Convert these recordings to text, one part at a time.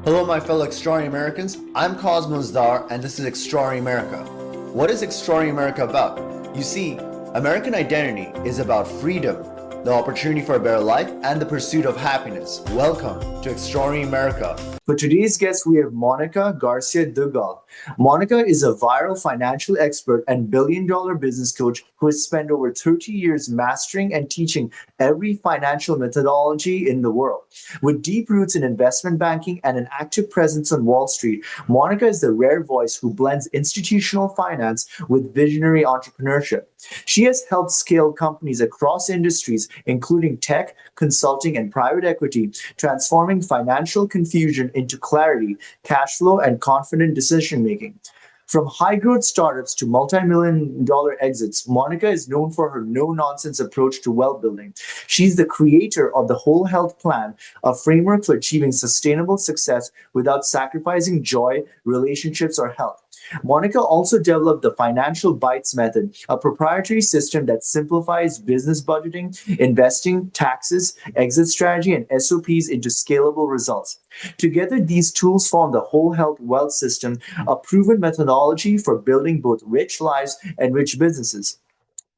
Hello, my fellow Extraordinary Americans. I'm Cosmos Dar, and this is Extraordinary America. What is Extraordinary America about? You see, American identity is about freedom, the opportunity for a better life, and the pursuit of happiness. Welcome to Extraordinary America. For today's guest, we have Monica Garcia Duggal. Monica is a viral financial expert and billion-dollar business coach who has spent over 30 years mastering and teaching every financial methodology in the world. With deep roots in investment banking and an active presence on Wall Street, Monica is the rare voice who blends institutional finance with visionary entrepreneurship. She has helped scale companies across industries, including tech, consulting, and private equity, transforming financial confusion into clarity, cash flow, and confident decision making. From high growth startups to multi-million dollar exits, Monica is known for her no nonsense approach to wealth building. She's the creator of the Whole Health Plan, a framework for achieving sustainable success without sacrificing joy, relationships, or health. Monica also developed the Financial Bites method, a proprietary system that simplifies business budgeting, investing, taxes, exit strategy, and SOPs into scalable results. Together, these tools form the Whole Health Wealth System, a proven methodology for building both rich lives and rich businesses.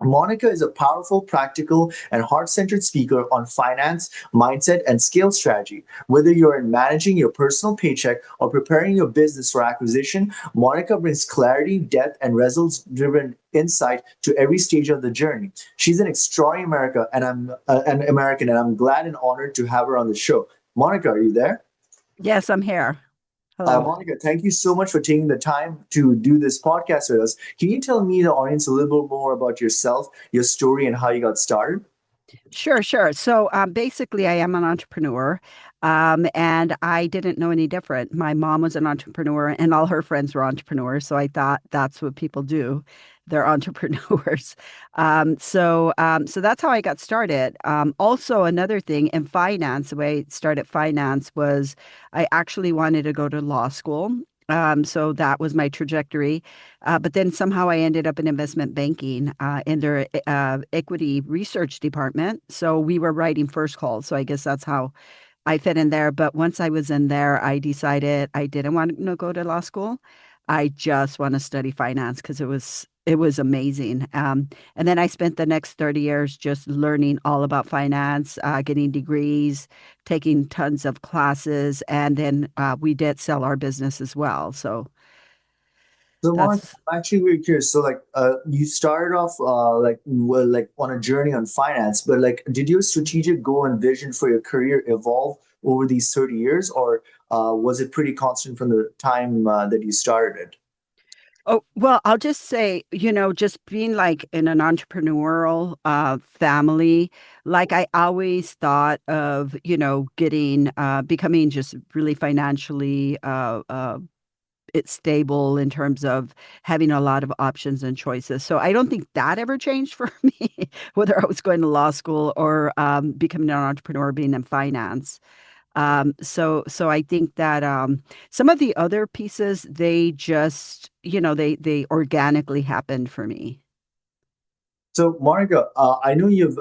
Monica is a powerful, practical, and heart centered speaker on finance, mindset, and scale strategy. Whether you're in managing your personal paycheck or preparing your business for acquisition, Monica brings clarity, depth, and results driven insight to every stage of the journey. She's an extraordinary America, and I'm an American, and I'm glad and honored to have her on the show. Monica, are you there? Yes, I'm here. Hello. Monica, thank you so much for taking the time to do this podcast with us. Can you tell me, the audience, a little bit more about yourself, your story, and how you got started? Sure. So basically, I am an entrepreneur, and I didn't know any different. My mom was an entrepreneur, and all her friends were entrepreneurs. So I thought that's what people do. They're entrepreneurs. So that's how I got started. Also, another thing in finance, the way I started finance was I actually wanted to go to law school. So that was my trajectory. But then somehow I ended up in investment banking in their equity research department. So we were writing first calls. So I guess that's how I fit in there. But once I was in there, I decided I didn't want to go to law school. I just want to study finance because it was amazing. And then I spent the next 30 years just learning all about finance, getting degrees, taking tons of classes, and then we did sell our business as well. So So, Monica, that's I'm actually very curious. So, you started off, like on a journey on finance, but like, did your strategic goal and vision for your career evolve over these 30 years, or was it pretty constant from the time that you started it? Oh, well, I'll just say, just being like in an entrepreneurial family, like I always thought of, becoming just really financially it's stable in terms of having a lot of options and choices. So I don't think that ever changed for me, whether I was going to law school or becoming an entrepreneur, being in finance. So I think that some of the other pieces, they just, they organically happened for me. So, Monica, I know you've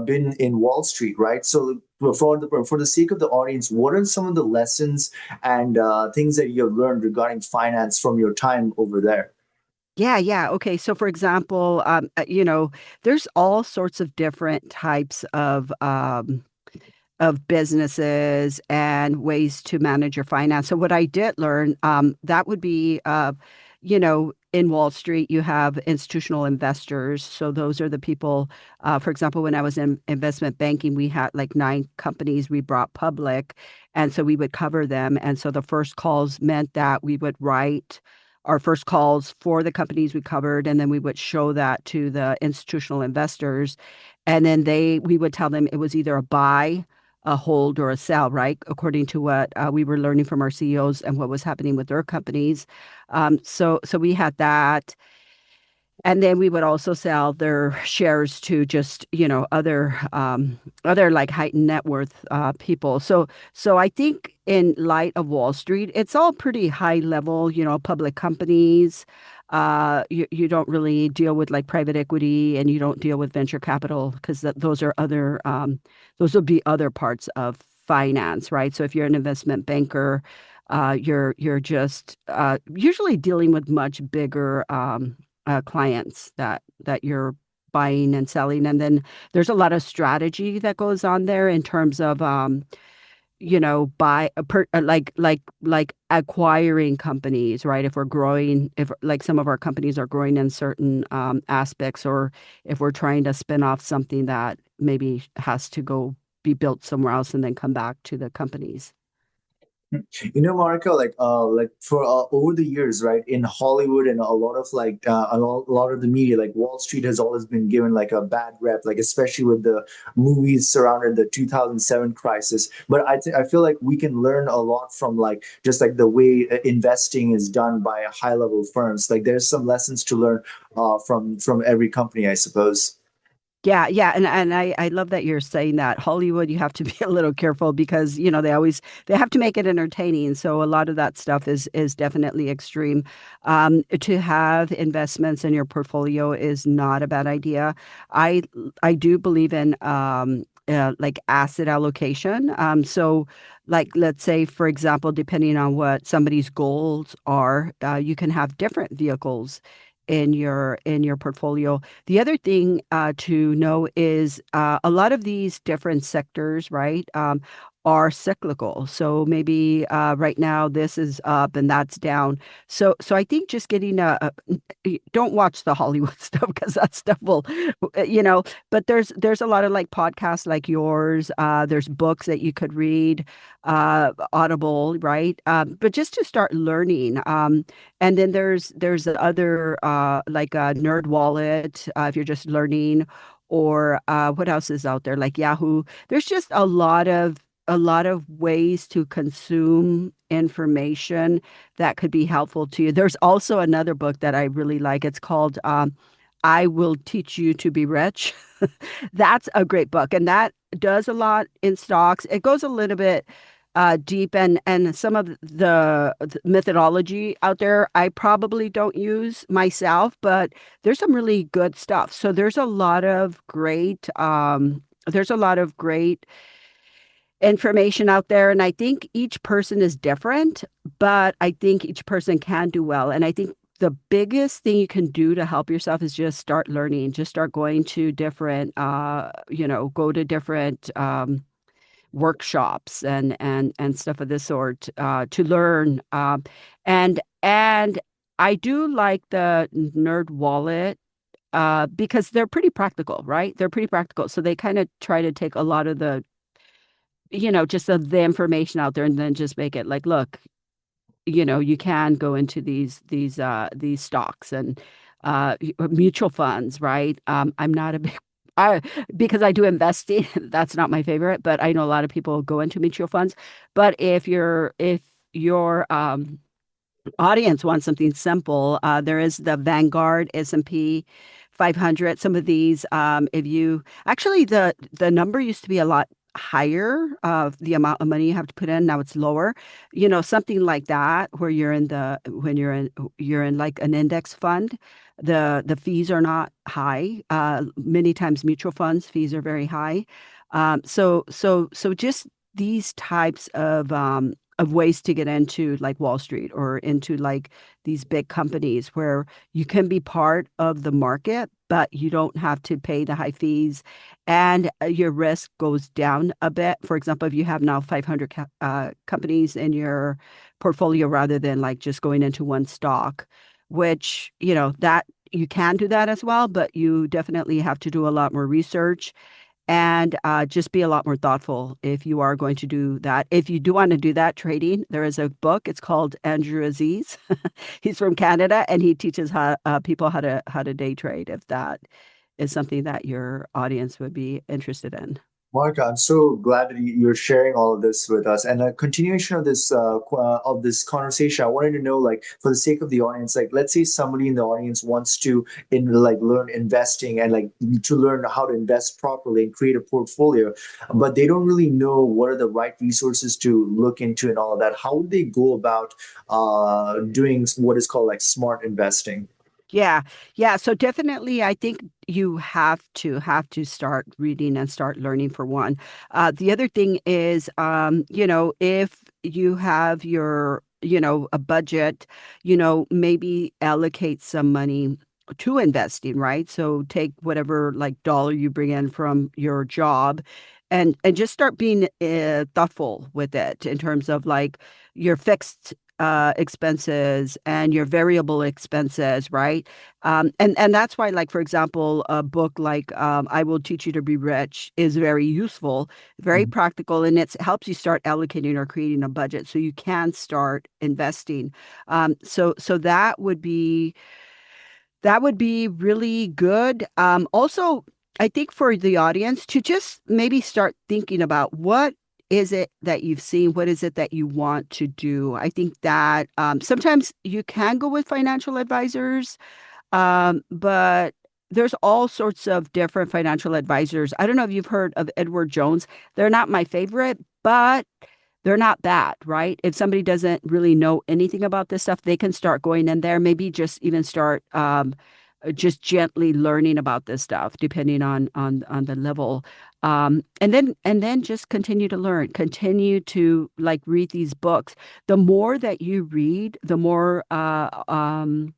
been in Wall Street, right? So, for the sake of the audience, what are some of the lessons and things that you have learned regarding finance from your time over there? Yeah. Okay. So, for example, there's all sorts of different types of businesses and ways to manage your finance. So, what I did learn, that would be, in Wall Street, you have institutional investors. So those are the people, for example, when I was in investment banking, we had like nine companies we brought public. And so we would cover them. And so the first calls meant that we would write our first calls for the companies we covered, and then we would show that to the institutional investors. And then we would tell them it was either a buy, a hold, or a sell, right? According to what we were learning from our CEOs and what was happening with their companies. So we had that. And then we would also sell their shares to just, other like heightened net worth people. So I think in light of Wall Street, it's all pretty high level, public companies. You don't really deal with like private equity, and you don't deal with venture capital because those are those would be other parts of finance, right? So if you're an investment banker, you're just usually dealing with much bigger clients that you're buying and selling, and then there's a lot of strategy that goes on there in terms of buy like acquiring companies, right? If we're growing, if like some of our companies are growing in certain aspects, or if we're trying to spin off something that maybe has to go be built somewhere else and then come back to the companies. Monica, like for over the years, right, in Hollywood and a lot of a lot of the media, like Wall Street has always been given like a bad rep, like especially with the movies surrounding the 2007 crisis. But I feel like we can learn a lot from like just like the way investing is done by high level firms. Like there's some lessons to learn from every company, I suppose. Yeah, yeah, and I love that you're saying that. Hollywood, you have to be a little careful because, they have to make it entertaining. So a lot of that stuff is definitely extreme. To have investments in your portfolio is not a bad idea. I I do believe in like asset allocation. So like let's say, for example, depending on what somebody's goals are, you can have different vehicles in your portfolio. The other thing to know is a lot of these different sectors, right, are cyclical. So maybe right now this is up and that's down. So I think just getting don't watch the Hollywood stuff because that stuff will, you know. But there's a lot of like podcasts like yours. There's books that you could read, Audible, right? But just to start learning. And then there's the other like a Nerd Wallet if you're just learning, or what else is out there like Yahoo. There's just a lot of ways to consume information that could be helpful to you. There's also another book that I really like. It's called I Will Teach You to Be Rich. That's a great book, and that does a lot in stocks. It goes a little bit deep, and some of the methodology out there I probably don't use myself, but there's some really good stuff. So there's a lot of great information out there, and I think each person is different, but I think each person can do well. And I think the biggest thing you can do to help yourself is just start learning, just start going to different go to different workshops and stuff of this sort to learn. And I do like the Nerd Wallet because they're pretty practical, right? They're pretty practical. So they kind of try to take a lot of just the information out there and then just make it like, look, you can go into these stocks and mutual funds, right? I'm not a big I because I do investing, that's not my favorite, but I know a lot of people go into mutual funds. But if your audience wants something simple, there is the Vanguard S&P 500. Some of these, if you actually the number used to be a lot higher of the amount of money you have to put in. Now it's lower. Something like that, where you're in like an index fund. The fees are not high. Many times mutual funds fees are very high. So just these types of ways to get into like Wall Street or into like these big companies where you can be part of the market, but you don't have to pay the high fees, and your risk goes down a bit. For example, if you have now 500 companies in your portfolio rather than like just going into one stock, which, that you can do that as well, but you definitely have to do a lot more research and just be a lot more thoughtful if you are going to do that. If you do want to do that trading, there is a book. It's called Andrew Aziz. He's from Canada, and he teaches people how to day trade. If that is something that your audience would be interested in. Monica, I'm so glad that you're sharing all of this with us. And a continuation of this conversation, I wanted to know, like, for the sake of the audience, like, let's say somebody in the audience wants to learn investing and like to learn how to invest properly and create a portfolio, but they don't really know what are the right resources to look into and all of that. How would they go about doing what is called like smart investing? Yeah. Yeah. So definitely I think you have to start reading and start learning for one. The other thing is if you have a budget, maybe allocate some money to investing, right? So take whatever like dollar you bring in from your job and just start being thoughtful with it in terms of like your fixed expenses and your variable expenses, right? And that's why, like for example, a book like "I Will Teach You to Be Rich" is very useful, very Mhm. practical, and it helps you start allocating or creating a budget so you can start investing. So that would be really good. Also, I think for the audience to just maybe start thinking about what is it that you've seen? What is it that you want to do? I think that sometimes you can go with financial advisors, but there's all sorts of different financial advisors. I don't know if you've heard of Edward Jones. They're not my favorite, but they're not bad, right? If somebody doesn't really know anything about this stuff, they can start going in there, maybe just even start just gently learning about this stuff, depending on the level. And then just continue to learn, continue to like read these books. The more that you read, the more podcasts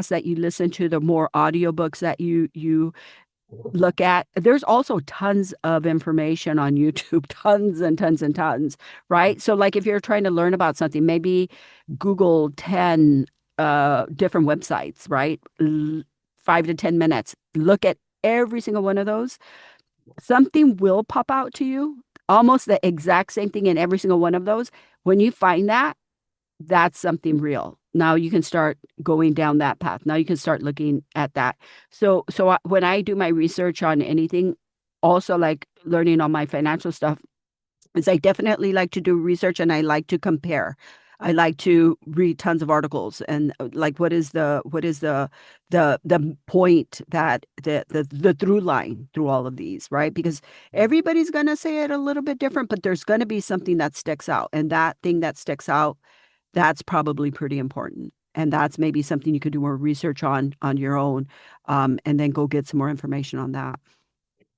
that you listen to, the more audiobooks that you look at. There's also tons of information on YouTube, tons and tons and tons, right? So like if you're trying to learn about something, maybe Google 10 different websites, right? 5 to 10 minutes. Look at every single one of those. Something will pop out to you, almost the exact same thing in every single one of those. When you find that, that's something real. Now you can start going down that path. Now you can start looking at that. When I do my research on anything, also like learning on my financial stuff, is I definitely like to do research and I like to compare. I like to read tons of articles and like what is the point that the through line through all of these, right? Because everybody's gonna say it a little bit different, but there's gonna be something that sticks out. And that thing that sticks out, that's probably pretty important. And that's maybe something you could do more research on your own, and then go get some more information on that.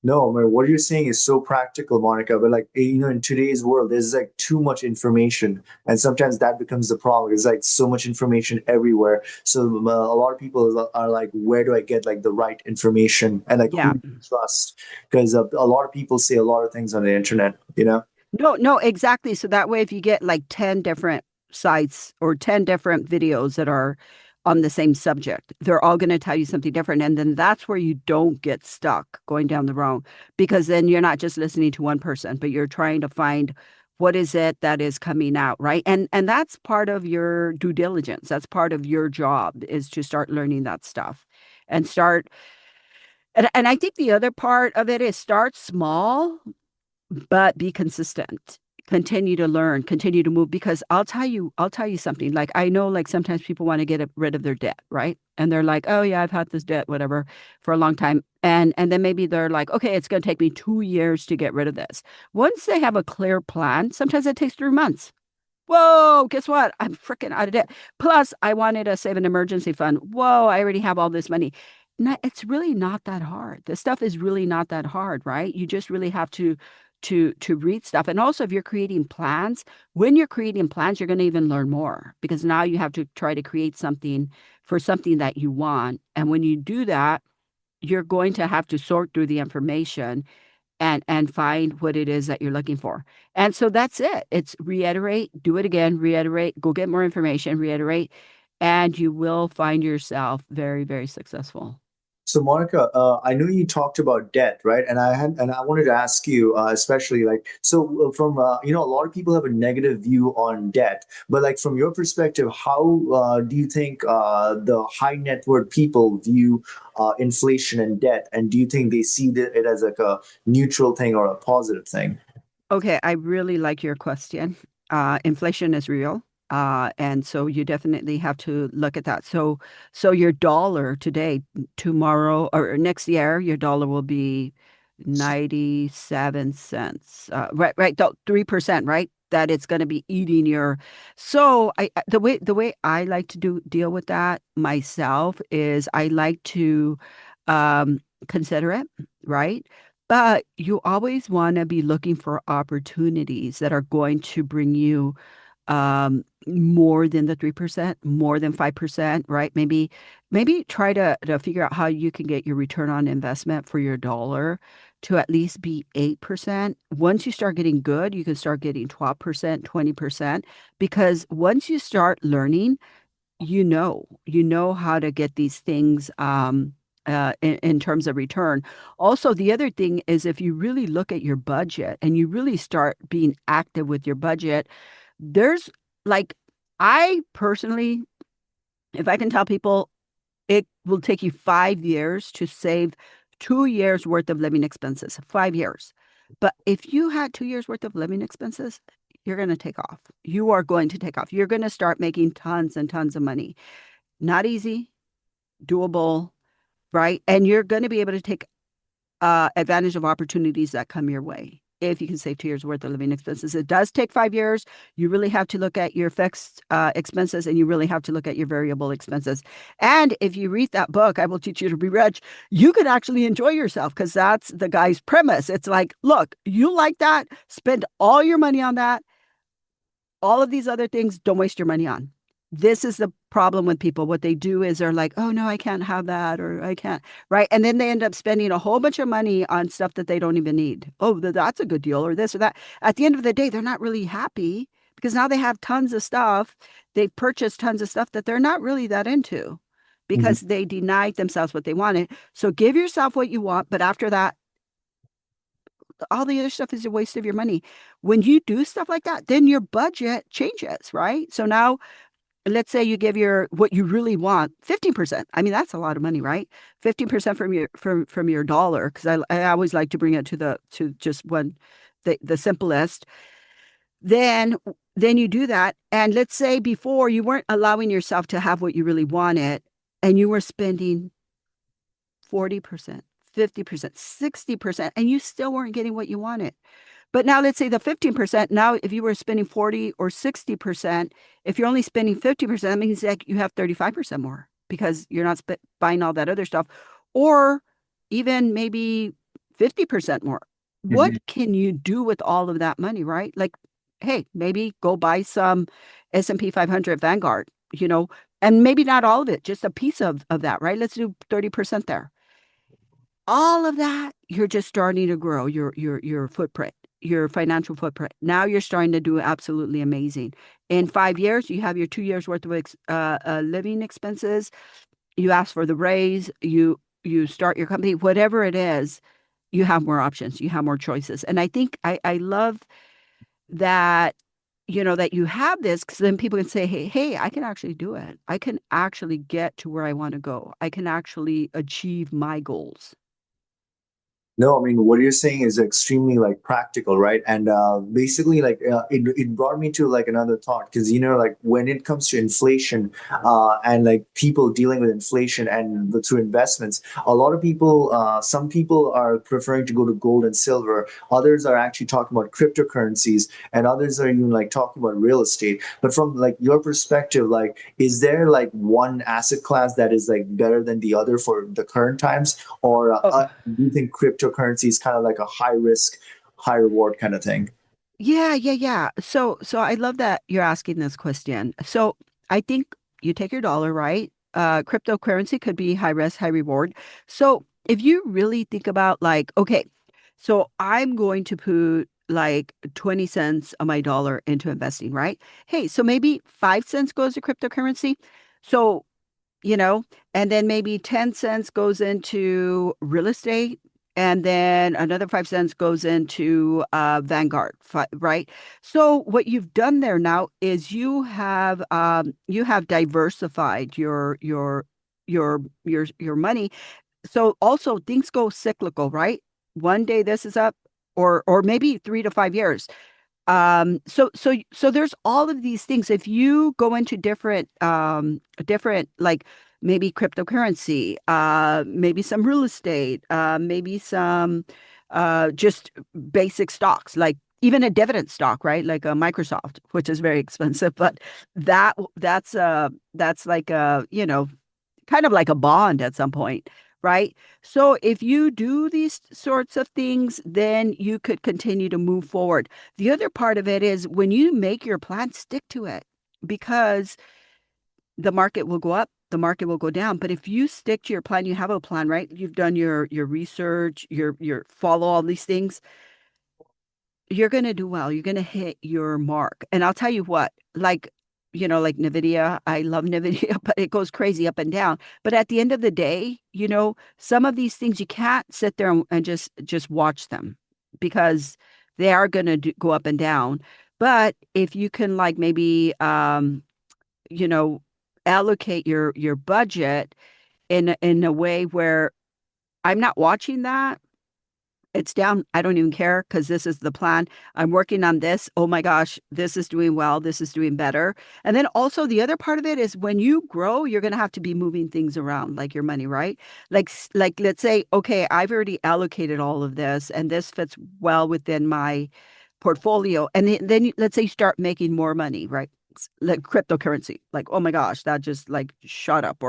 No, man, what you're saying is so practical, Monica. But like, in today's world, there's like too much information, and sometimes that becomes the problem. There's like so much information everywhere. So a lot of people are like, where do I get like the right information, and like Yeah. who to trust? Because a lot of people say a lot of things on the internet. You know? No, no, exactly. So that way, if you get like 10 different sites or 10 different videos that are on the same subject, they're all going to tell you something different. And then that's where you don't get stuck going down the wrong, because then you're not just listening to one person, but you're trying to find what is it that is coming out, right? And that's part of your due diligence. That's part of your job, is to start learning that stuff and start. And I think the other part of it is start small but be consistent. Continue to learn, continue to move, because I'll tell you something. Like I know like sometimes people want to get rid of their debt, right? And they're like, "Oh yeah, I've had this debt whatever for a long time." And then maybe they're like, "Okay, it's going to take me 2 years to get rid of this." Once they have a clear plan, sometimes it takes 3 months. Whoa, guess what? I'm freaking out of debt. Plus, I wanted to save an emergency fund. Whoa, I already have all this money. No, it's really not that hard. This stuff is really not that hard, right? You just really have to read stuff. And also if you're creating plans, when you're creating plans, you're going to even learn more, because now you have to try to create something for something that you want. And when you do that, you're going to have to sort through the information and find what it is that you're looking for. And so that's it. It's reiterate, do it again, reiterate, go get more information, reiterate, and you will find yourself very, very successful. So, Monica, I know you talked about debt, right? And I wanted to ask you, especially like, so from a lot of people have a negative view on debt, but like from your perspective, how do you think the high net worth people view inflation and debt, and do you think they see it as like a neutral thing or a positive thing? Okay, I really like your question. Inflation is real. And so you definitely have to look at that. So your dollar today, tomorrow, or next year, your dollar will be 97 cents. Right, right, 3%, right? that it's going to be eating your. So the way I like to deal with that myself is I like to um consider it, right? But you always want to be looking for opportunities that are going to bring you more than the 3%, more than 5%, right? Maybe try to figure out how you can get your return on investment for your dollar to at least be 8%. Once you start getting good, you can start getting 12%, 20%, because once you start learning, you know how to get these things in terms of return. Also, the other thing is if you really look at your budget and you really start being active with your budget, there's like, I personally, if I can tell people, it will take you 5 years to save 2 years worth of living expenses, 5 years. But if you had 2 years worth of living expenses, you're going to take off. You are going to take off. You're going to start making tons and tons of money. Not easy, doable, right? And you're going to be able to take advantage of opportunities that come your way. If you can save 2 years worth of living expenses, it does take 5 years. You really have to look at your fixed expenses, and you really have to look at your variable expenses. And if you read that book, I Will Teach You to Be Rich, you can actually enjoy yourself, because that's the guy's premise. It's like, look, you like that, spend all your money on that. All of these other things, don't waste your money on. This is the problem with people. What they do is they're like, oh no, I can't have that, or I can't, right? And then they end up spending a whole bunch of money on stuff that they don't even need. Oh, that's a good deal, or this or that. At the end of the day, they're not really happy, because now they have tons of stuff. They've purchased tons of stuff that they're not really that into, Mhm. because they denied themselves what they wanted. So give yourself what you want, but after that, all the other stuff is a waste of your money. When you do stuff like that, then your budget changes, right? So now let's say you give your what you really want 15%. I mean, that's a lot of money, right? 15% from your dollar, because I always like to bring it to just one, the simplest. Then then you do that. And let's say before you weren't allowing yourself to have what you really wanted, and you were spending 40%, 50%, 60%, and you still weren't getting what you wanted. But now let's say the 15%, now if you were spending 40 or 60%, if you're only spending 50%, that means like you have 35% more, because you're not buying all that other stuff, or even maybe 50% more. What Mhm. can you do with all of that money, right? Like, hey, maybe go buy some S&P 500 Vanguard, and maybe not all of it, just a piece of that, right? Let's do 30% there. All of that, you're just starting to grow your footprint, your financial footprint. Now you're starting to do absolutely amazing. In 5 years, you have your 2 years worth of living expenses. You ask for the raise. You start your company, whatever it is. You have more options. You have more choices. And I think I love that. That you have this, because then people can say, hey, I can actually do it. I can actually get to where I want to go. I can actually achieve my goals. No, I mean what you're saying is extremely like practical, right? And basically, like it brought me to like another thought, because like when it comes to inflation, and like people dealing with inflation and through investments, a lot of people, some people are preferring to go to gold and silver. Others are actually talking about cryptocurrencies, and others are even like talking about real estate. But from like your perspective, like is there like one asset class that is like better than the other for the current times, or Oh, do you think cryptocurrency is kind of like a high risk, high reward kind of thing? yeah, yeah, yeah. So I love that you're asking this question. So I think you take your dollar, right? Cryptocurrency could be high risk, high reward. So if you really think about, like, okay, so I'm going to put like 20 cents of my dollar into investing, right? Hey, so maybe 5 cents goes to cryptocurrency. So you know, and then maybe 10 cents goes into real estate, and then another 5 cents goes into Vanguard, right? So what you've done there now is you have diversified your money. So also things go cyclical, right? One day this is up, or maybe 3 to 5 years. So there's all of these things. If you go into different, like maybe cryptocurrency, maybe some real estate, maybe some just basic stocks, like even a dividend stock, right? Like a Microsoft, which is very expensive, but that's like a, kind of like a bond at some point, right? So if you do these sorts of things, then you could continue to move forward. The other part of it is when you make your plan, stick to it because the market will go up, the market will go down. But if you stick to your plan, you have a plan, right? You've done your research, your follow all these things, you're going to do well. You're going to hit your mark. And I'll tell you what, like Nvidia, I love Nvidia, but it goes crazy up and down. But at the end of the day, some of these things you can't sit there and just watch them because they are going to go up and down. But if you can like maybe you know, allocate your budget in a way where I'm not watching that. It's down. I don't even care because this is the plan. I'm working on this. Oh my gosh, this is doing well. This is doing better. And then also the other part of it is when you grow, you're going to have to be moving things around, like your money, right? Like let's say, okay, I've already allocated all of this, and this fits well within my portfolio. And then let's say you start making more money, right? Like cryptocurrency, like oh my gosh, that just like shot up,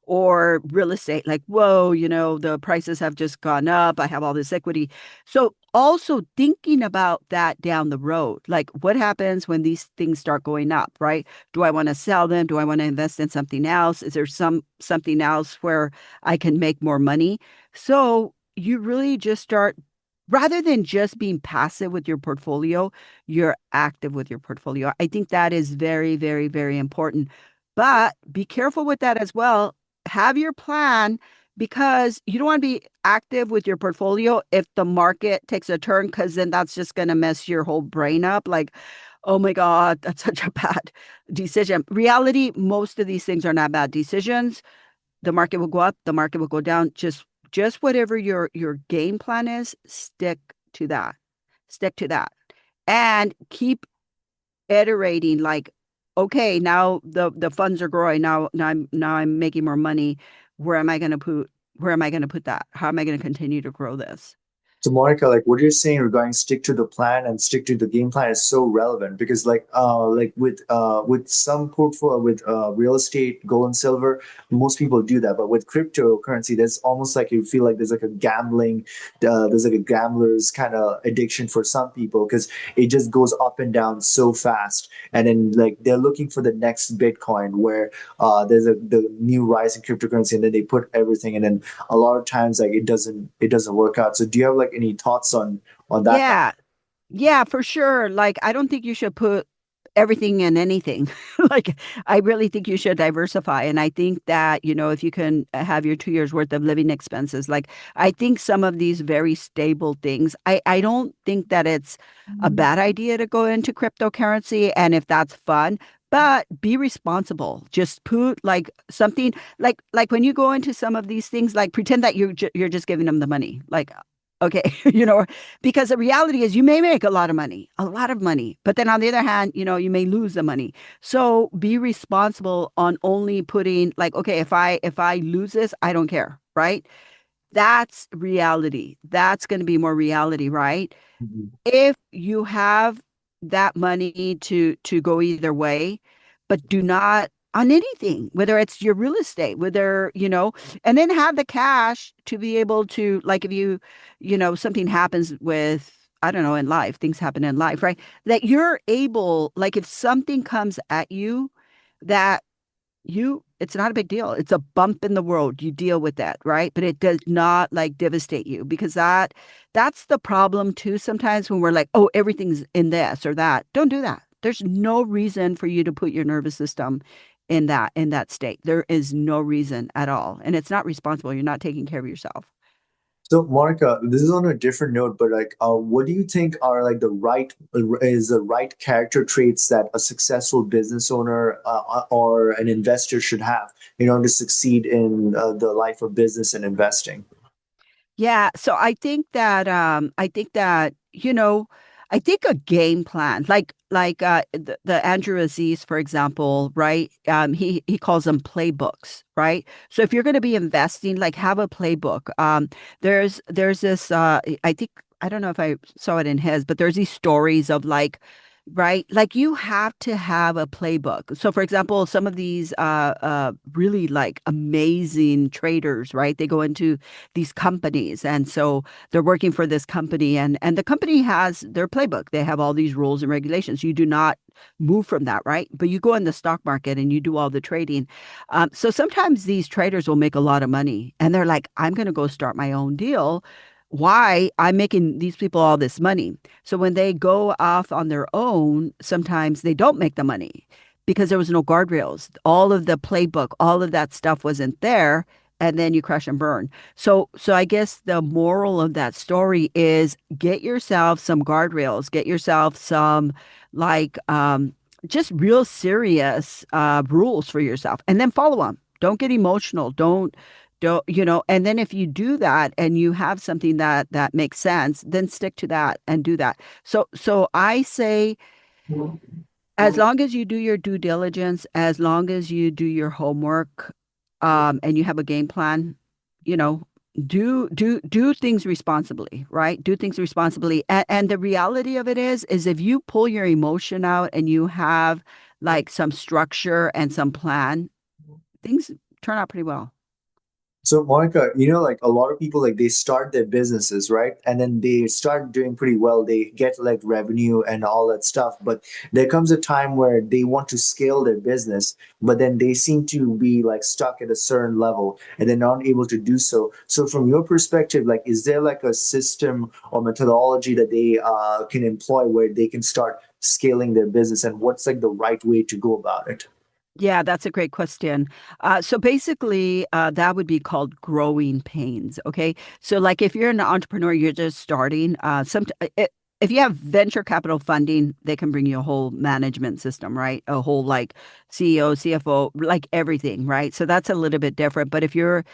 or real estate, like whoa, the prices have just gone up. I have all this equity. So also thinking about that down the road, like what happens when these things start going up, right? Do I want to sell them? Do I want to invest in something else? Is there something else where I can make more money? So you really just start rather than just being passive with your portfolio, you're active with your portfolio. I think that is very, very, very important. But be careful with that as well. Have your plan because you don't want to be active with your portfolio if the market takes a turn, because then that's just going to mess your whole brain up. Like, oh my God, that's such a bad decision. Reality, most of these things are not bad decisions. The market will go up, the market will go down. Just whatever your game plan is, stick to that. Stick to that. And keep iterating like, okay, now the funds are growing. Now I'm making more money. Where am I going to put that? How am I going to continue to grow this? So Monica, like what you're saying regarding stick to the plan and stick to the game plan is so relevant because like with some portfolio with real estate, gold and silver, most people do that. But with cryptocurrency, there's almost like you feel like there's like a gambling, there's like a gambler's kind of addiction for some people because it just goes up and down so fast. And then like they're looking for the next Bitcoin where there's the new rise in cryptocurrency, and then they put everything, and then a lot of times like it doesn't work out. So do you have like any thoughts on that? Yeah. Yeah, for sure. Like, I don't think you should put everything in anything. Like, I really think you should diversify. And I think that, if you can have your 2 years worth of living expenses, like, I think some of these very stable things, I don't think that it's a bad idea to go into cryptocurrency. And if that's fun, but be responsible. Just put like something like when you go into some of these things, like pretend that you're just giving them the money. Like, okay, because the reality is you may make a lot of money, but then on the other hand, you may lose the money. So be responsible on only putting like, okay, if I lose this, I don't care, right? That's reality. That's going to be more reality, right? Mhm. If you have that money to go either way, but do not on anything, whether it's your real estate, whether, and then have the cash to be able to, like, if something happens with, I don't know, in life, things happen in life, right? That you're able, like, if something comes at you, that it's not a big deal. It's a bump in the road. You deal with that, right? But it does not like devastate you because that's the problem too. Sometimes when we're like, oh, everything's in this or that, don't do that. There's no reason for you to put your nervous system in that state. There is no reason at all. And it's not responsible. You're not taking care of yourself. So, Monica, this is on a different note, but like, what do you think are like the right character traits that a successful business owner or an investor should have in order to succeed in the life of business and investing? Yeah, so I think a game plan, like the Andrew Aziz, for example, right? He calls them playbooks, right? So if you're going to be investing, like have a playbook. There's this I think I don't know if I saw it in his, but there's these stories of like, right? Like you have to have a playbook. So for example, some of these really like amazing traders, right? They go into these companies and so they're working for this company and the company has their playbook. They have all these rules and regulations. You do not move from that, right? But you go in the stock market and you do all the trading. So sometimes these traders will make a lot of money and they're like, I'm going to go start my own deal. Why? I'm making these people all this money. So when they go off on their own, sometimes they don't make the money because there was no guardrails. All of the playbook, all of that stuff wasn't there, and then you crash and burn. So I guess the moral of that story is get yourself some guardrails, get yourself some like just real serious rules for yourself, and then follow them. Don't get emotional. Don't and then if you do that and you have something that makes sense, then stick to that and do that. So I say as long as you do your due diligence, as long as you do your homework, and you have a game plan, you know, do things responsibly, right? Do things responsibly. And the reality of it is if you pull your emotion out and you have like some structure and some plan, things turn out pretty well. So, Monica, like a lot of people, like they start their businesses, right? And then they start doing pretty well. They get like revenue and all that stuff. But there comes a time where they want to scale their business, but then they seem to be like stuck at a certain level and they're not able to do so. So, from your perspective, like, is there like a system or methodology that they can employ where they can start scaling their business? And what's like the right way to go about it? Yeah, that's a great question. So basically, that would be called growing pains. Okay. So, like, if you're an entrepreneur, you're just starting, if you have venture capital funding, they can bring you a whole management system, right? A whole like CEO, CFO, like everything, right? So that's a little bit different. But if you're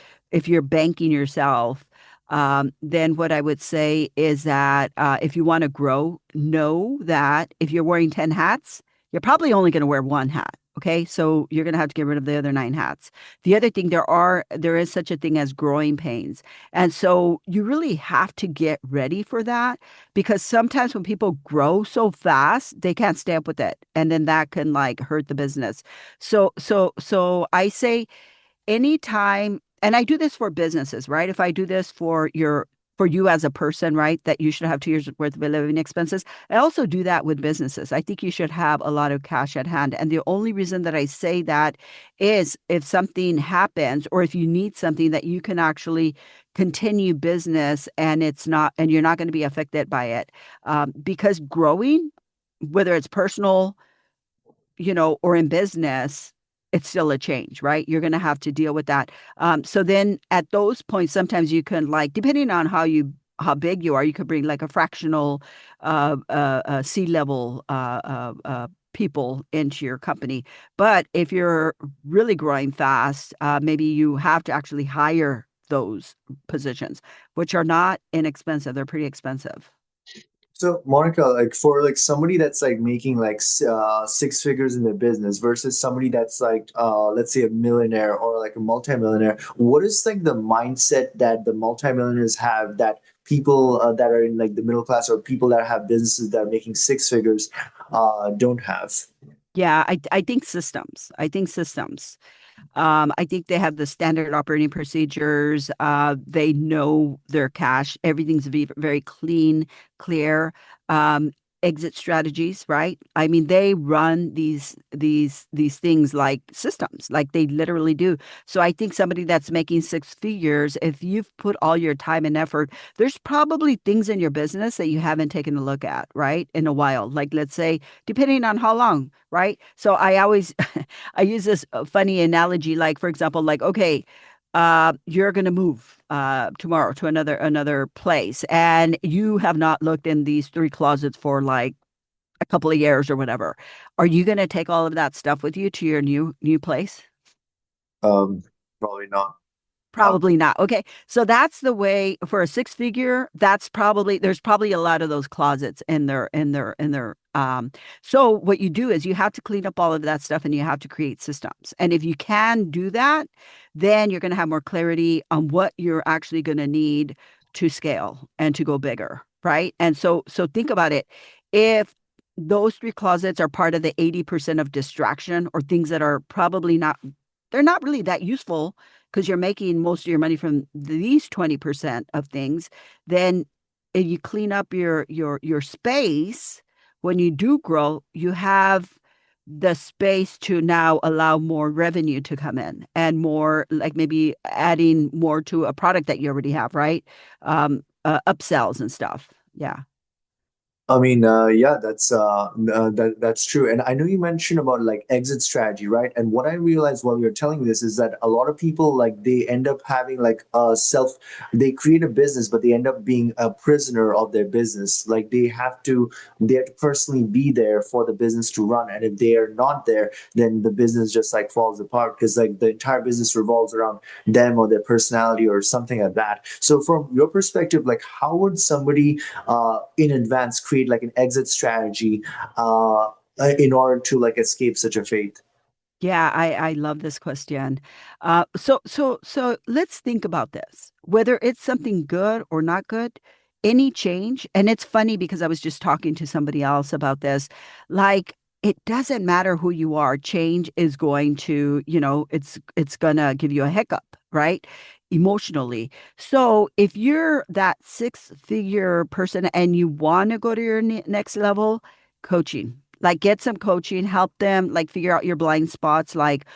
banking yourself, then what I would say is that if you want to grow, know that if you're wearing 10 hats, you're probably only going to wear one hat. Okay, so you're going to have to get rid of the other nine hats. The other thing, there is such a thing as growing pains. And so you really have to get ready for that because sometimes when people grow so fast, they can't stay up with it. And then that can like hurt the business. So I say anytime, and I do this for businesses, right? If I do this for you as a person, right, that you should have 2 years worth of living expenses. I also do that with businesses. I think you should have a lot of cash at hand. And the only reason that I say that is if something happens or if you need something that you can actually continue business and you're not going to be affected by it. Because growing, whether it's personal, or in business, it's still a change, right? You're going to have to deal with that. So then at those points, sometimes you can like, depending on how big you are, you could bring like a fractional C-level people into your company. But if you're really growing fast, maybe you have to actually hire those positions, which are not inexpensive. They're pretty expensive. So, Monica, like for like somebody that's like making like six figures in their business versus somebody that's like let's say a millionaire or like a multimillionaire, what is like the mindset that the multimillionaires have that people that are in like the middle class or people that have businesses that are making six figures don't have? Yeah, I think systems. I think systems. I think they have the standard operating procedures. They know their cash. Everything's very clean, clear. Um, Exit strategies, right? I mean, they run these things like systems, like they literally do. So I think somebody that's making six figures, if you've put all your time and effort, there's probably things in your business that you haven't taken a look at, right? In a while. Like let's say, depending on how long, right? So I always I use this funny analogy, like for example, like okay, you're going to move tomorrow to another place, and you have not looked in these three closets for like a couple of years or whatever. Are you going to take all of that stuff with you to your new place? Um, Probably not. Uh, Probably not. Okay. So that's the way for a six figure, there's probably a lot of those closets in their so what you do is you have to clean up all of that stuff and you have to create systems. And if you can do that, then you're going to have more clarity on what you're actually going to need to scale and to go bigger. right? And so think about it. If those three closets are part of the 80% of distraction or things that are probably not, they're not really that useful because you're making most of your money from these 20% of things, then if you clean up your space, when you do grow, you have the space to now allow more revenue to come in and more like maybe adding more to a product that you already have, right? Upsells and stuff. Yeah. I mean, yeah, that's true. And I know you mentioned about like exit strategy, right? And what I realized while you're telling me this is that a lot of people like they end up having like they create a business, but they end up being a prisoner of their business. Like they have to personally be there for the business to run. And if they are not there, then the business just like falls apart because like the entire business revolves around them or their personality or something like that. So from your perspective, like how would somebody in advance create like an exit strategy in order to like escape such a fate? Yeah, I love this question. So let's think about this. Whether it's something good or not good, any change, and it's funny because I was just talking to somebody else about this. Like, it doesn't matter who you are, change is going to, it's gonna give you a hiccup, right? Emotionally. So if you're that six-figure person and you want to go to your next level, coaching. Like get some coaching, help them like figure out your blind spots. Like,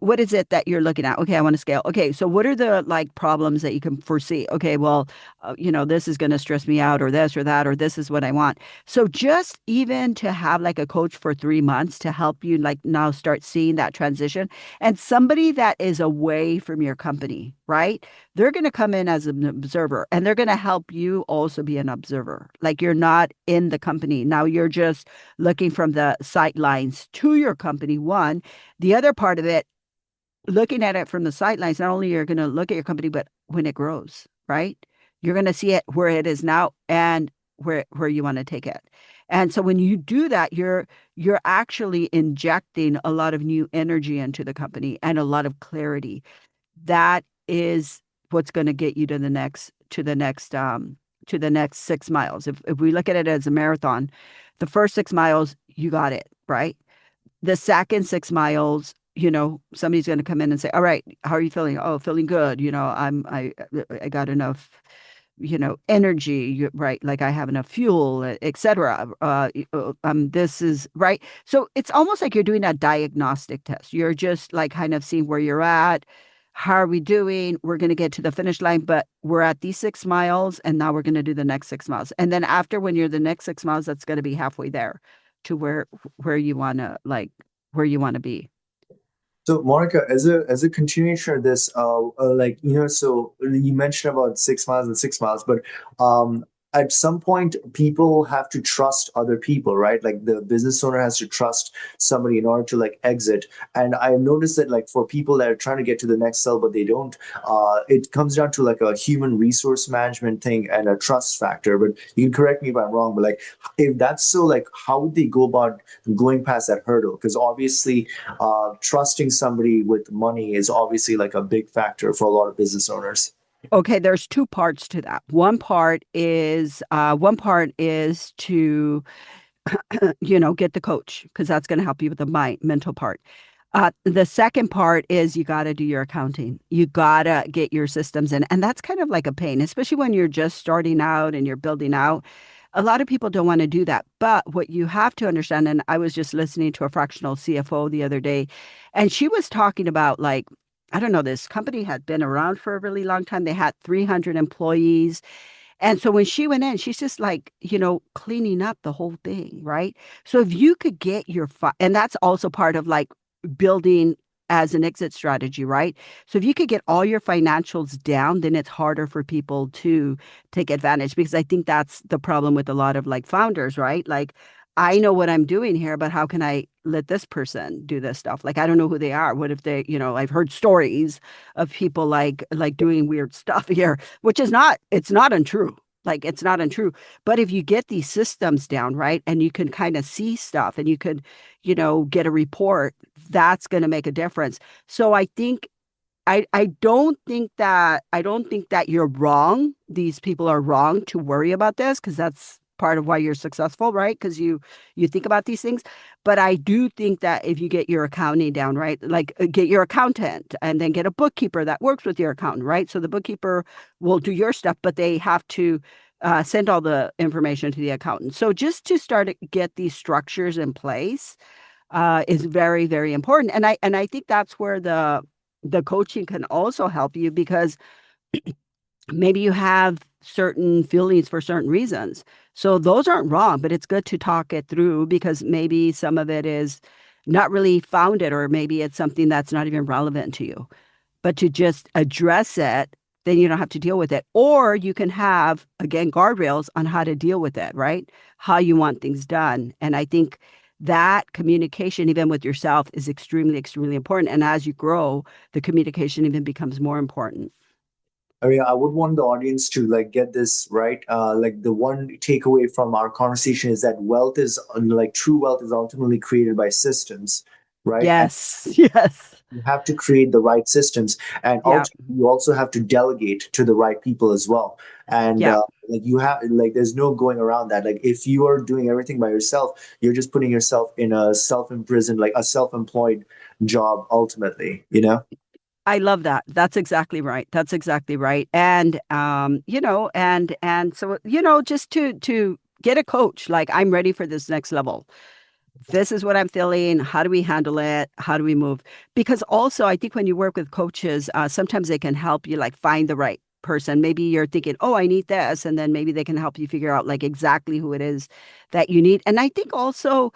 what is it that you're looking at? Okay, I want to scale. Okay, so what are the like problems that you can foresee? Okay, well, this is going to stress me out, or this or that, or this is what I want. So just even to have like a coach for 3 months to help you like now start seeing that transition, and somebody that is away from your company, right? They're going to come in as an observer and they're going to help you also be an observer. Like you're not in the company. Now you're just looking from the sidelines to your company. One, the other part of it, looking at it from the sidelines, not only you're going to look at your company, but when it grows, right? You're going to see it where it is now and where you want to take it. And so when you do that, you're actually injecting a lot of new energy into the company and a lot of clarity. That is what's going to get you to the next 6 miles. If we look at it as a marathon, the first 6 miles, you got it, right? The second 6 miles, somebody's going to come in and say, all right, how are you feeling? Oh, feeling good. I got enough, energy, right? Like I have enough fuel, etc. This is right. So it's almost like you're doing a diagnostic test. You're just like kind of seeing where you're at. How are we doing? We're going to get to the finish line, but we're at these 6 miles and now we're going to do the next 6 miles. And then after when you're the next 6 miles, that's going to be halfway there to where you want to where you want to be. So, Monica, as a continuation of this, so you mentioned about 6 miles and 6 miles, but at some point, people have to trust other people, right? Like the business owner has to trust somebody in order to like exit. And I noticed that like for people that are trying to get to the next level, but they don't, it comes down to like a human resource management thing and a trust factor. But you can correct me if I'm wrong, but like if that's so, like how would they go about going past that hurdle? Because obviously trusting somebody with money is obviously like a big factor for a lot of business owners. Okay, there's two parts to that. One part is to get the coach because that's going to help you with the mental part. The second part is you got to do your accounting. You got to get your systems in. And that's kind of like a pain, especially when you're just starting out and you're building out. A lot of people don't want to do that. But what you have to understand, and I was just listening to a fractional CFO the other day, and she was talking about like, I don't know, this company had been around for a really long time. They had 300 employees. And so when she went in, she's just like, cleaning up the whole thing, right? So if you could get and that's also part of like building as an exit strategy, right? So if you could get all your financials down, then it's harder for people to take advantage because I think that's the problem with a lot of like founders, right? Like, I know what I'm doing here, but how can I let this person do this stuff? Like, I don't know who they are. What if they, I've heard stories of people like doing weird stuff here, which is it's not untrue. Like it's not untrue. But if you get these systems down, right, and you can kind of see stuff and you could, get a report, that's going to make a difference. So I think I don't think that you're wrong. These people are wrong to worry about this because that's part of why you're successful, right? Because you think about these things. But I do think that if you get your accounting down, right? Like get your accountant and then get a bookkeeper that works with your accountant, right? So the bookkeeper will do your stuff, but they have to send all the information to the accountant. So just to start to get these structures in place is very, very important. And I think that's where the coaching can also help you because maybe you have certain feelings for certain reasons. So those aren't wrong, but it's good to talk it through because maybe some of it is not really founded, or maybe it's something that's not even relevant to you. But to just address it, then you don't have to deal with it. Or you can have, again, guardrails on how to deal with it, right? How you want things done. And I think that communication, even with yourself, is extremely, extremely important. And as you grow, the communication even becomes more important. I mean, I would want the audience to like get this right. Like the one takeaway from our conversation is that wealth is like true wealth is ultimately created by systems, right? And Yes, yes, you have to create the right systems, and yeah, ultimately you also have to delegate to the right people as well. And yeah. like you have like there's no going around that. Like if you are doing everything by yourself, you're just putting yourself in a self-imprisoned, like a self-employed job ultimately, you know? I love that. That's exactly right. That's exactly right. And and so just to get a coach, like I'm ready for this next level. This is what I'm feeling. How do we handle it? How do we move? Because also, I think when you work with coaches, sometimes they can help you like find the right person. Maybe you're thinking, oh, I need this. And then maybe they can help you figure out like exactly who it is that you need. And I think also,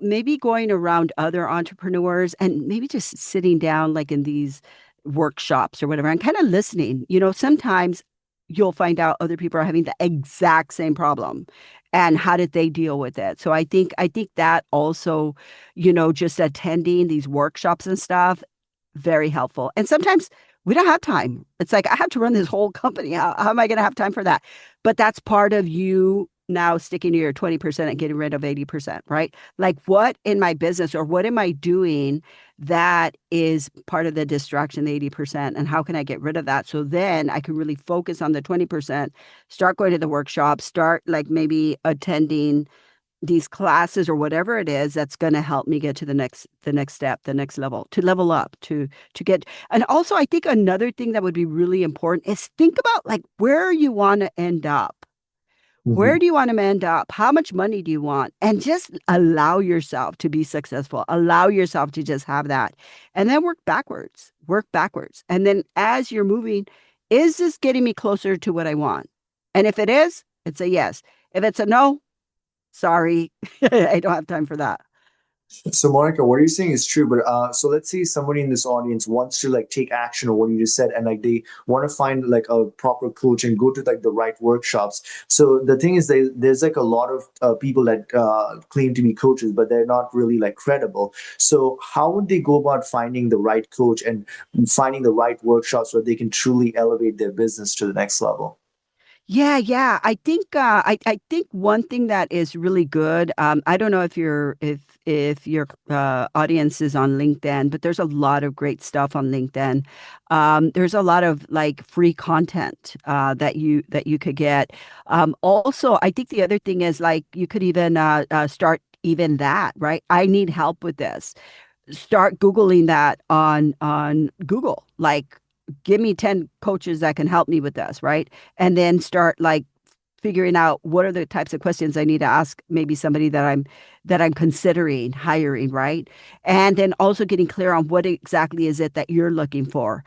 maybe going around other entrepreneurs and maybe just sitting down like in these workshops or whatever and kind of listening. Sometimes you'll find out other people are having the exact same problem and how did they deal with it. So I think that also, just attending these workshops and stuff, very helpful. And sometimes we don't have time. It's like I have to run this whole company. How am I going to have time for that? But that's part of you now sticking to your 20% and getting rid of 80%, right? Like what in my business or what am I doing that is part of the distraction, the 80%, and how can I get rid of that? So then I can really focus on the 20%, start going to the workshop, start like maybe attending these classes or whatever it is that's going to help me get to the next step, the next level, to level up, to get. And also I think another thing that would be really important is think about like where you want to end up. Where Mhm. do you want to end up? How much money do you want? And just allow yourself to be successful. Allow yourself to just have that. And then work backwards. Work backwards. And then as you're moving, is this getting me closer to what I want? And if it is, it's a yes. If it's a no, sorry, I don't have time for that. So, Monica, what you're saying is true, but so let's say somebody in this audience wants to like take action on what you just said, and like they want to find like a proper coach and go to like the right workshops. So the thing is, there's like a lot of people that claim to be coaches, but they're not really like credible. So how would they go about finding the right coach and finding the right workshops where they can truly elevate their business to the next level? Yeah, yeah. I think one thing that is really good. I don't know if your audience is on LinkedIn, but there's a lot of great stuff on LinkedIn. There's a lot of like free content that you could get. Also, I think the other thing is like you could even start even that, right? I need help with this, start Googling that on Google. Like, give me 10 coaches that can help me with this, right? And then start like figuring out what are the types of questions I need to ask maybe somebody that I'm considering hiring, right? And then also getting clear on what exactly is it that you're looking for.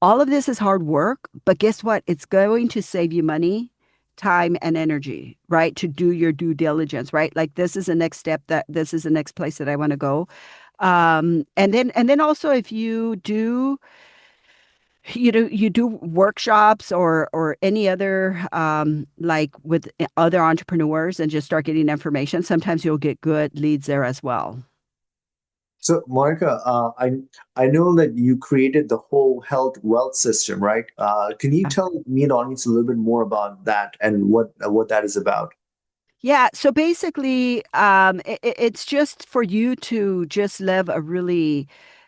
All of this is hard work, but guess what? It's going to save you money, time, and energy, right? To do your due diligence, right? Like this is the next step, that this is the next place that I want to go. And then also if you do workshops or any other like with other entrepreneurs and just start getting information, sometimes you'll get good leads there as well. So, Monica, I know that you created the whole health wealth system, right? Can you tell me and the audience a little bit more about that and what that is about? Yeah, so basically, it's just for you to just live a really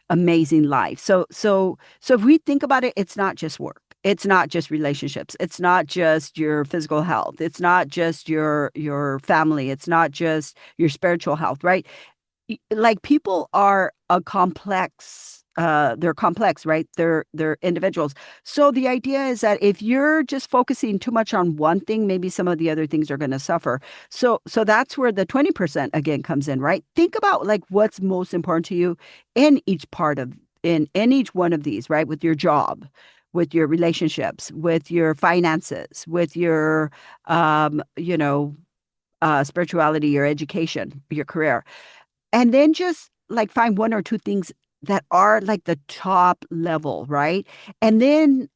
amazing life. So if we think about it, it's not just work. It's not just relationships. It's not just your physical health. It's not just your family. It's not just your spiritual health, right? Like people are a complex they're complex, right? They're individuals. So the idea is that if you're just focusing too much on one thing, maybe some of the other things are going to suffer. So that's where the 20% again comes in, right? Think about like what's most important to you in each part of in each one of these, right? With your job, with your relationships, with your finances, with your you know, spirituality, your education, your career, and then just like find one or two things that are like the top level, right? And then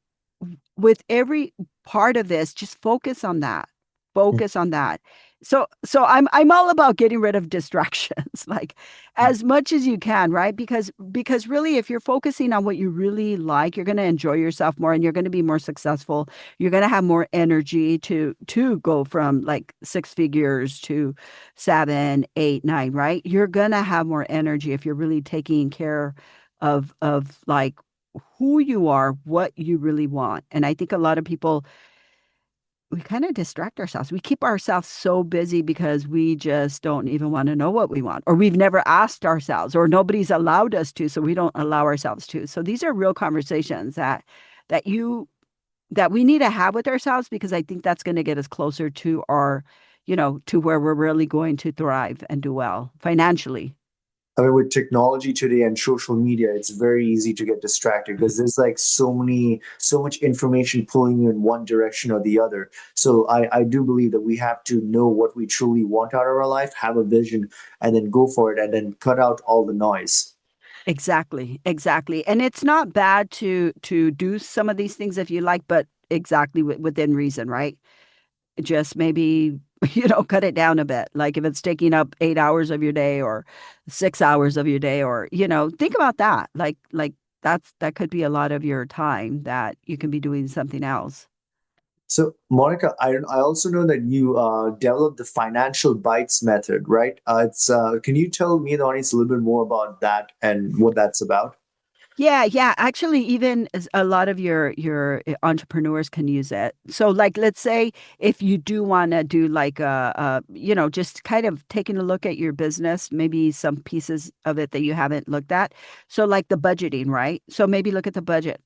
with every part of this, just focus on that. Focus on that. So I'm all about getting rid of distractions, like as much as you can, right? Because really if you're focusing on what you really like, you're going to enjoy yourself more and you're going to be more successful. You're going to have more energy to go from like six figures to seven, eight, nine, right? You're going to have more energy if you're really taking care of like who you are, what you really want. And I think a lot of people, we kind of distract ourselves. We keep ourselves so busy because we just don't even want to know what we want, or we've never asked ourselves, or nobody's allowed us to, so we don't allow ourselves to. So these are real conversations that you that we need to have with ourselves because I think that's going to get us closer to our, to where we're really going to thrive and do well financially. I mean, with technology today and social media, it's very easy to get distracted because there's like so much information pulling you in one direction or the other. So I do believe that we have to know what we truly want out of our life, have a vision, and then go for it, and then cut out all the noise. Exactly, exactly. And it's not bad to do some of these things if you like, but exactly within reason, right? Just maybe cut it down a bit. Like if it's taking up 8 hours of your day or 6 hours of your day, or think about that. Like that could be a lot of your time that you can be doing something else. So, Monica, I also know that you developed the financial bites method, right? It's Can you tell me the audience a little bit more about that and what that's about? Yeah, yeah. Actually, even a lot of your entrepreneurs can use it. So, like, let's say if you do want to do like just kind of taking a look at your business, maybe some pieces of it that you haven't looked at. So, like the budgeting, right? So maybe look at the budget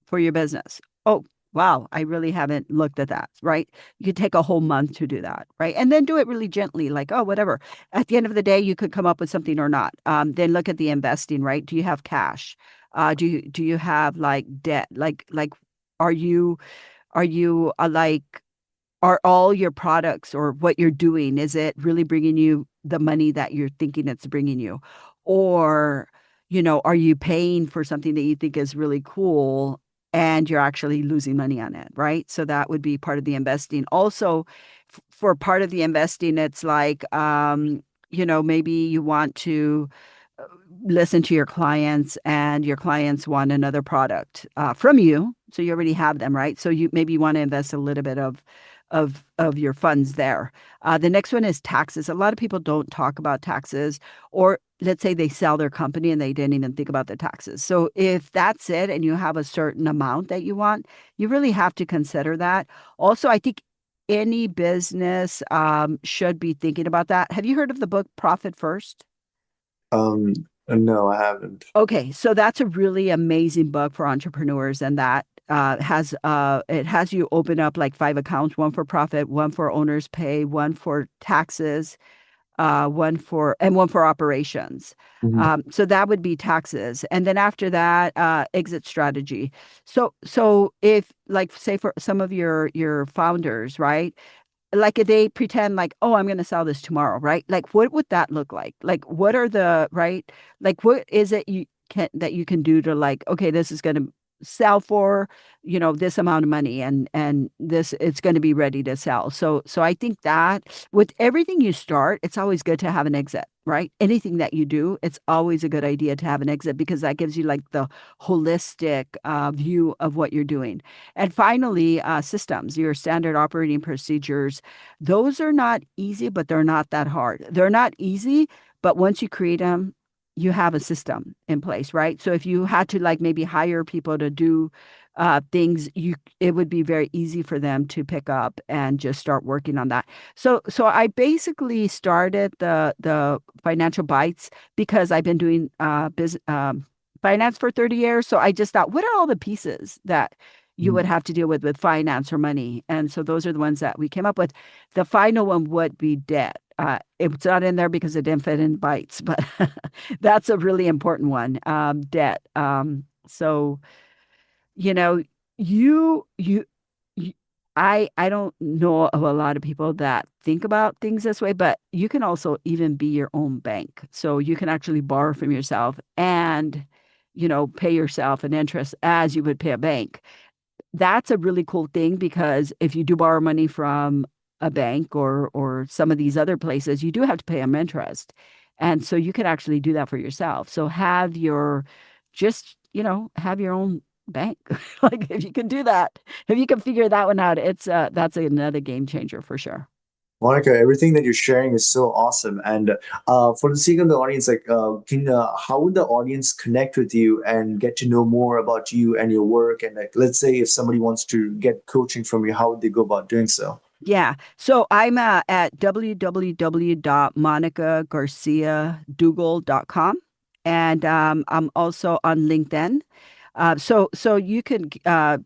for your business. Oh, wow, I really haven't looked at that, right? You could take a whole month to do that, right? And then do it really gently, like, oh, whatever. At the end of the day, you could come up with something or not. Then look at the investing, right? Do you have cash? Do you have like debt? Like, are you like are all your products or what you're doing, is it really bringing you the money that you're thinking it's bringing you? Or, are you paying for something that you think is really cool and you're actually losing money on it, right? So that would be part of the investing. Also, for part of the investing, it's like, maybe you want to uh, listen to your clients and your clients want another product from you. So you already have them, right? So you want to invest a little bit of your funds there. The next one is taxes. A lot of people don't talk about taxes, or let's say they sell their company and they didn't even think about the taxes. So if that's it and you have a certain amount that you want, you really have to consider that. Also, I think any business should be thinking about that. Have you heard of the book Profit First? Um, no, I haven't. Okay, so that's a really amazing book for entrepreneurs, and that has it has you open up like five accounts: one for profit, one for owner's pay, one for taxes, one for operations. Mhm. So that would be taxes, and then after that, exit strategy. So if like say for some of your founders, right? Like if they pretend like, oh, I'm going to sell this tomorrow, right? Like what would that look like what are the right, like what is it you can do to like, okay, this is going to sell for this amount of money, and this it's going to be ready to sell. So I think that with everything you start, it's always good to have an exit, right? Anything that you do, it's always a good idea to have an exit because that gives you like the holistic view of what you're doing. And finally, systems, your standard operating procedures, those are not easy, but they're not that hard. They're not easy, but once you create them, you have a system in place, right? So if you had to like maybe hire people to do things, it would be very easy for them to pick up and just start working on that. So I basically started the Financial Bites because I've been doing business finance for 30 years. So I just thought, what are all the pieces that you would have to deal with finance or money? And so those are the ones that we came up with. The final one would be debt. It's not in there because it didn't fit in bites, but that's a really important one. Debt. So you know, you, you I don't know of a lot of people that think about things this way, but you can also even be your own bank. So you can actually borrow from yourself and, pay yourself an interest as you would pay a bank. That's a really cool thing because if you do borrow money from a bank or some of these other places, you do have to pay them interest. And so you can actually do that for yourself. So have your own bank. Like if you can do that, if you can figure that one out, that's another game changer for sure. Monica, everything that you're sharing is so awesome. And for the sake of the audience, like, how would the audience connect with you and get to know more about you and your work? And like, let's say if somebody wants to get coaching from you, how would they go about doing so? Yeah. So I'm at www.monicagarciaduggal.com. And I'm also on LinkedIn. So you can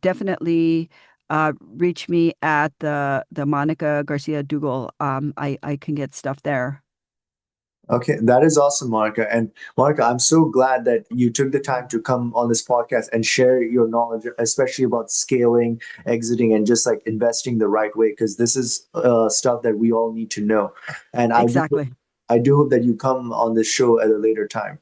definitely reach me at the Monica Garcia Duggal. I can get stuff there. Okay, that is awesome, Monica. And Monica, I'm so glad that you took the time to come on this podcast and share your knowledge, especially about scaling, exiting, and just like investing the right way, because this is stuff that we all need to know. And Exactly. I do hope that you come on this show at a later time.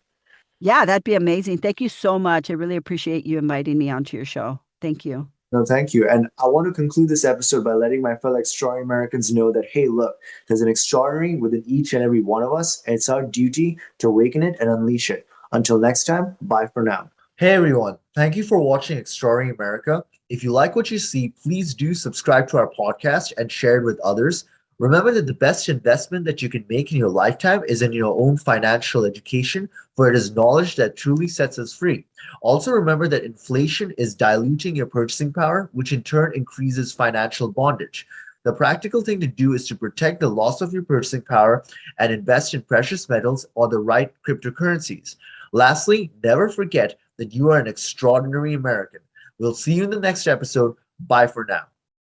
Yeah, that'd be amazing. Thank you so much. I really appreciate you inviting me onto your show. Thank you. No, thank you. And I want to conclude this episode by letting my fellow extraordinary Americans know that, hey, look, there's an extraordinary within each and every one of us, and it's our duty to awaken it and unleash it. Until next time, bye for now. Hey everyone, thank you for watching Extraordinary America. If you like what you see, please do subscribe to our podcast and share it with others. Remember that the best investment that you can make in your lifetime is in your own financial education, for it is knowledge that truly sets us free. Also, remember that inflation is diluting your purchasing power, which in turn increases financial bondage. The practical thing to do is to protect the loss of your purchasing power and invest in precious metals or the right cryptocurrencies. Lastly, never forget that you are an extraordinary American. We'll see you in the next episode. Bye for now.